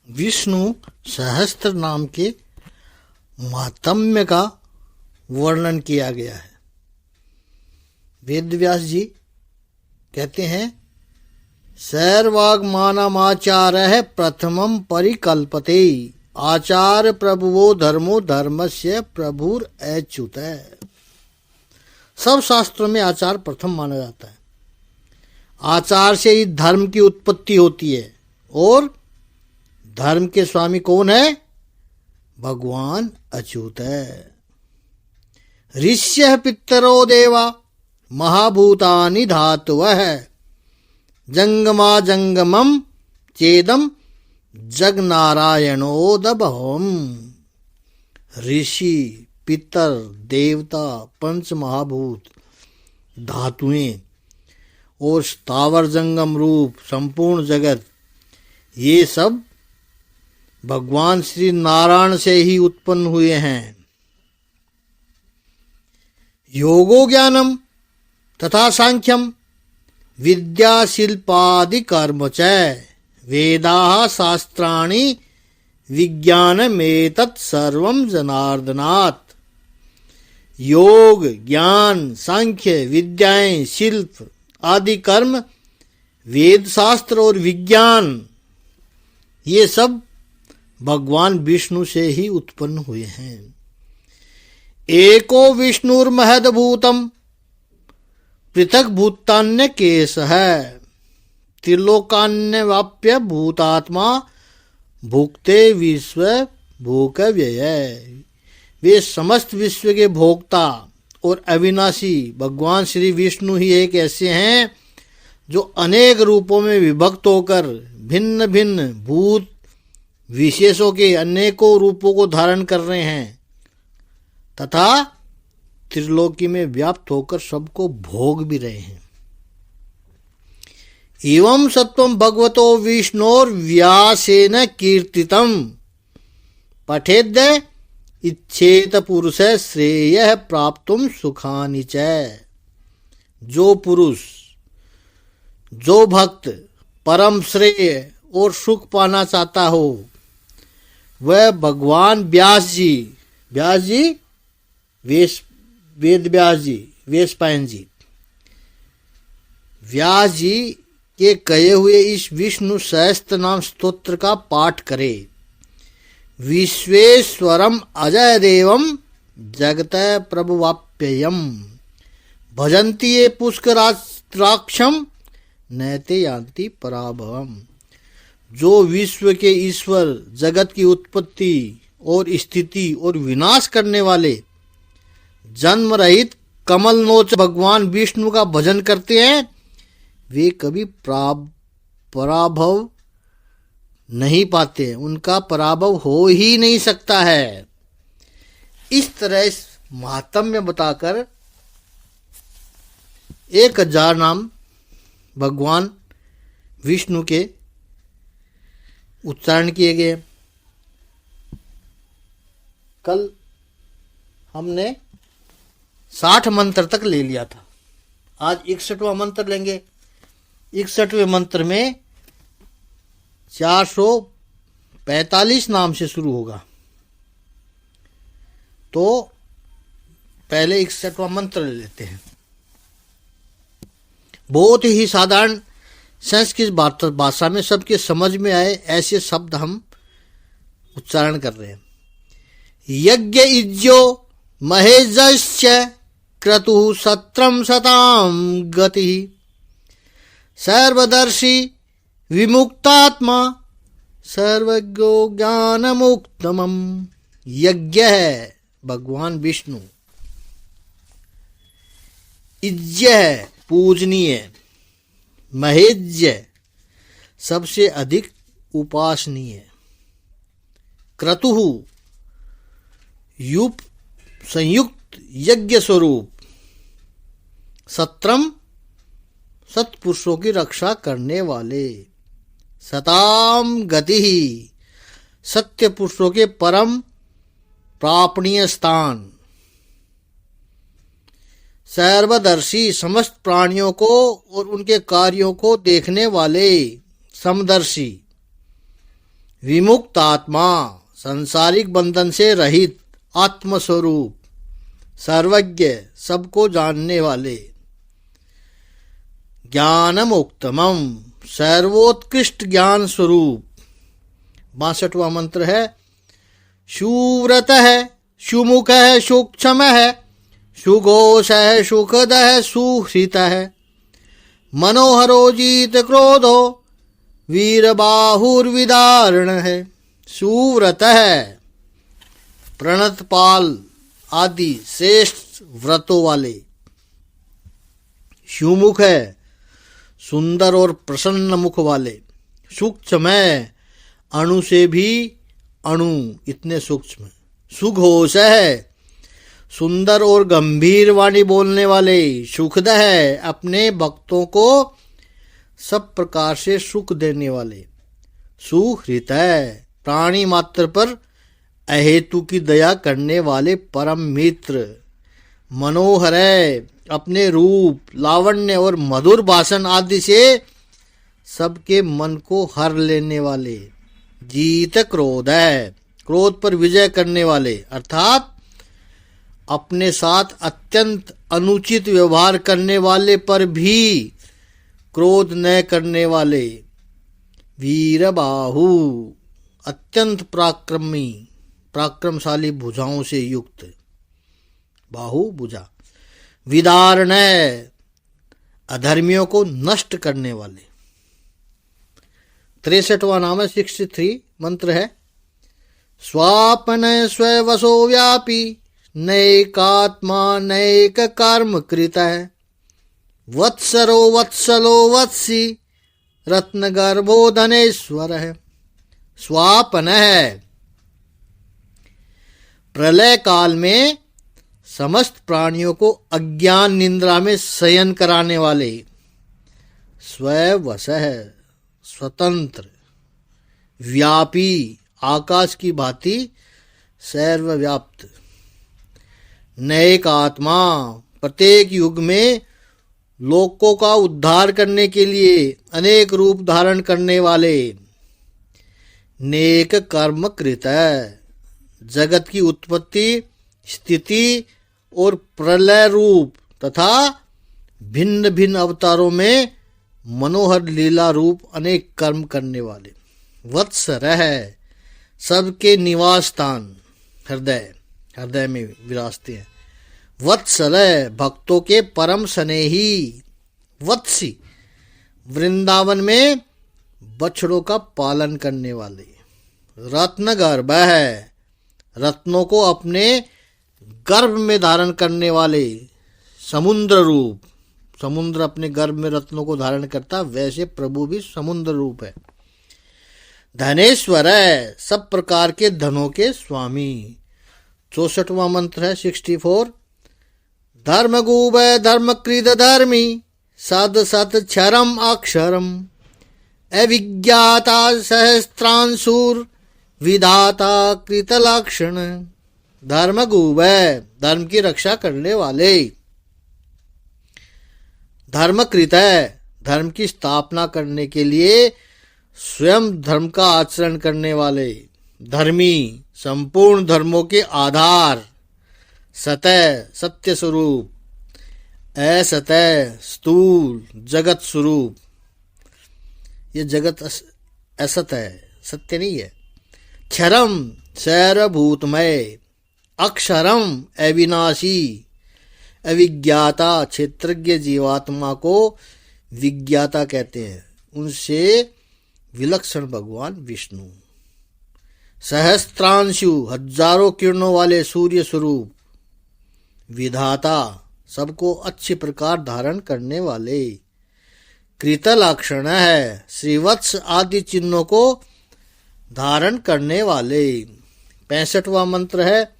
विष्णु सहस्त्र नाम के महात्म्य का वर्णन किया गया है। वेद व्यास जी कहते हैं, सर्वागमानमाचार्य प्रथमं परिकल्पते, आचार प्रभुवो धर्मो धर्मस्य प्रभुर अच्युत। सब शास्त्रों में आचार प्रथम माना जाता है। आचार से ही धर्म की उत्पत्ति होती है और धर्म के स्वामी कौन है? भगवान अच्युत है। ऋष्य पितरो देवा महाभूतानि धातवः, जंगमा जंगमम चेदम जगनारायणोदभवम। ऋषि, पितर, देवता, पंच महाभूत, धातुएं और स्थावर जंगम रूप संपूर्ण जगत, ये सब भगवान श्री नारायण से ही उत्पन्न हुए हैं। योगो ज्ञानम तथा सांख्यम विद्या शिल्पादि कर्म च, वेदाः शास्त्राणि विज्ञानमेतत् सर्वं जनार्दनात्। योग, ज्ञान, सांख्य, विद्याएं, शिल्प आदि कर्म, वेद शास्त्र और विज्ञान, ये सब भगवान विष्णु से ही उत्पन्न हुए हैं। एको विष्णुर्महद्भूतम पृथक भूतान्य केश है, त्रिलोकान्य वाप्य भूतात्मा भुक्ते विश्व भूक व्यय। वे समस्त विश्व के भोक्ता और अविनाशी भगवान श्री विष्णु ही एक ऐसे हैं जो अनेक रूपों में विभक्त होकर भिन्न भिन्न भूत विशेषों के अनेकों रूपों को धारण कर रहे हैं तथा त्रिलोकी में व्याप्त होकर सबको भोग भी रहे हैं। एवं सत्वं भगवतो विष्णोर व्यासेन कीर्तितम, पठेद् इच्छेत पुरुष श्रेय प्राप्तुम सुखानि च। जो पुरुष, जो भक्त परम श्रेय और सुख पाना चाहता हो, वह भगवान व्यास जी वेद व्यास जी, वेशपायन जी, व्यास जी के कहे हुए इस विष्णु सहस्त्र नाम स्तोत्र का पाठ करे। विश्वेश्वरम अजय देवम जगत प्रभुवाप्ययम, भजन्ति ये पुष्कराक्षम नैते यान्ति पराभवम। जो विश्व के ईश्वर, जगत की उत्पत्ति और स्थिति और विनाश करने वाले जन्म रहित कमल नोच भगवान विष्णु का भजन करते हैं, वे कभी पराभव नहीं पाते, उनका पराभव हो ही नहीं सकता है। इस तरह इस महात्म्य बताकर 1000 नाम भगवान विष्णु के उच्चारण किए गए। कल हमने 60 मंत्र तक ले लिया था, आज 61वां मंत्र लेंगे। 61वें मंत्र में 445 नाम से शुरू होगा। तो पहले 61वां मंत्र ले लेते हैं। बहुत ही साधारण संस्कृत भाषा में सबके समझ में आए ऐसे शब्द हम उच्चारण कर रहे हैं। यज्ञ इज्यो महेजश्च क्रतुः सत्रम सताम गति, सर्वदर्शी विमुक्तात्मा सर्वज्ञो ज्ञानमुक्तमम। यज्ञ है भगवान विष्णु, इज्य है पूजनीय, महेज्य सबसे अधिक उपासनीय, क्रतुः संयुक्त यज्ञ स्वरूप, सत्रम सत्पुरुषों की रक्षा करने वाले, सताम गति सत्य पुरुषों के परम प्रापणीय स्थान, सर्वदर्शी समस्त प्राणियों को और उनके कार्यों को देखने वाले, समदर्शी, विमुक्त आत्मा, संसारिक बंधन से रहित आत्मस्वरूप, सर्वज्ञ, सबको जानने वाले। ज्ञानम उत्तमम, सर्वोत्कृष्ट ज्ञान स्वरूप। 62वां मंत्र है सुव्रत है, सुमुख है, सूक्ष्म है, सुघोष है, सुखद है, सुहृत है, मनोहरो जित क्रोधो, वीर बाहुर्विदारण है। सुव्रत है, प्रणतपाल आदि श्रेष्ठ व्रतों वाले। सुमुख है, सुंदर और प्रसन्न मुख वाले। सूक्ष्म है, अणु से भी अणु इतने सूक्ष्म। सुघोष है, सुंदर और गंभीर वाणी बोलने वाले। सुखद है, अपने भक्तों को सब प्रकार से सुख देने वाले। सुहृत है, प्राणी मात्र पर अहेतु की दया करने वाले परम मित्र। मनोहर है, अपने रूप, लावण्य और मधुर भाषण आदि से सबके मन को हर लेने वाले। जीत क्रोध है, क्रोध पर विजय करने वाले, अर्थात अपने साथ अत्यंत अनुचित व्यवहार करने वाले पर भी क्रोध न करने वाले। वीर बाहु, अत्यंत पराक्रमी, पराक्रमशाली भुजाओं से युक्त। बाहु भुजा। विदारण है, अधर्मियों को नष्ट करने वाले। 63वां नाम है 63 मंत्र है स्वापन स्ववशो व्यापी, नैकात्मा नैक कर्म कृत है, वत्सरो वत्सलो वत्सी, रत्न गर्भो धनेश्वर है। स्वापन है, प्रलय काल में समस्त प्राणियों को अज्ञान निद्रा में शयन कराने वाले। स्ववश है, स्वतंत्र, व्यापी, आकाश की भांति सर्वव्याप्त। नैक आत्मा, प्रत्येक युग में लोकों का उद्धार करने के लिए अनेक रूप धारण करने वाले। नेक कर्म कृत है, जगत की उत्पत्ति, स्थिति और प्रलय रूप तथा भिन्न भिन्न अवतारों में मनोहर लीला रूप अनेक कर्म करने वाले। वत्सर है, सबके निवास स्थान, हृदय, हृदय में विराजते हैं। वत्सल है, भक्तों के परम स्नेही। वत्सी, वृंदावन में बछड़ों का पालन करने वाले। रत्न गर्भ है, रत्नों को अपने गर्भ में धारण करने वाले। समुद्र रूप, समुद्र अपने गर्भ में रत्नों को धारण करता, वैसे प्रभु भी समुद्र रूप है। धनेश्वर है, सब प्रकार के धनों के स्वामी। 64वां मंत्र है 64 धर्म गूब धर्मकृत धर्मी, सद सत क्षरम अक्षरम, अविज्ञाता सहस्त्रांशुर, विधाता कृत लक्षण। धर्म गूब है, धर्म की रक्षा करने वाले। धर्मकृत है, धर्म की स्थापना करने के लिए स्वयं धर्म का आचरण करने वाले। धर्मी, संपूर्ण धर्मों के आधार। सतह, सत्य स्वरूप। असतः, स्थूल, जगत स्वरूप। ये जगत असत है, सत्य नहीं है। क्षरम, सर्वभूतमय। अक्षरम, अविनाशी। अविज्ञाता, क्षेत्रज्ञ जीवात्मा को विज्ञाता कहते हैं, उनसे विलक्षण भगवान विष्णु। सहस्त्रांशु, हजारों किरणों वाले सूर्य स्वरूप। विधाता, सबको अच्छी प्रकार धारण करने वाले। कृतलक्षण है, श्रीवत्स आदि चिन्हों को धारण करने वाले। 65वां मंत्र है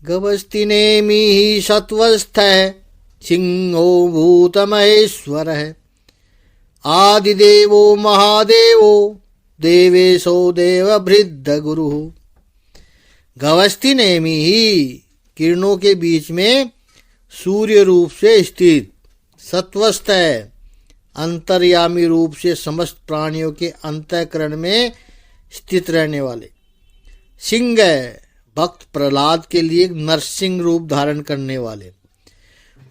गवस्ति नेमि ही सत्वस्थ है, सिंहो भूत महेश्वर है, आदिदेवो महादेवो, देवेशो देवभृद्ध गुरु। गवस्ति नेमि ही, किरणों के बीच में सूर्य रूप से स्थित, सत्वस्थ है, अंतर्यामी रूप से समस्त प्राणियों के अंतःकरण में स्थित रहने वाले। सिंह भक्त प्रहलाद के लिए नरसिंह रूप धारण करने वाले।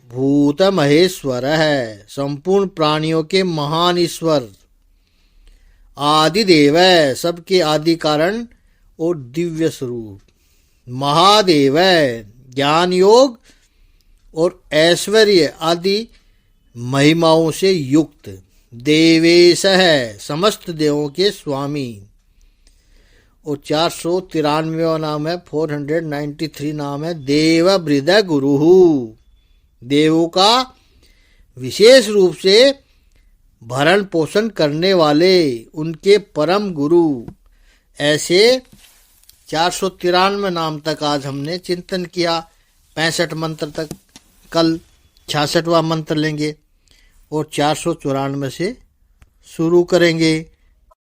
भूत महेश्वर है, संपूर्ण प्राणियों के महान ईश्वर। आदिदेव है, सबके आदि कारण और दिव्य स्वरूप। महादेव है, ज्ञान योग और ऐश्वर्य आदि महिमाओं से युक्त। देवेश है, समस्त देवों के स्वामी। और 493वां नाम है, 493 नाम है देव हृदय गुरु। देवों का विशेष रूप से भरण पोषण करने वाले, उनके परम गुरु। ऐसे 493 नाम तक आज हमने चिंतन किया, 65 मंत्र तक। कल 66वां मंत्र लेंगे और 494 से शुरू करेंगे।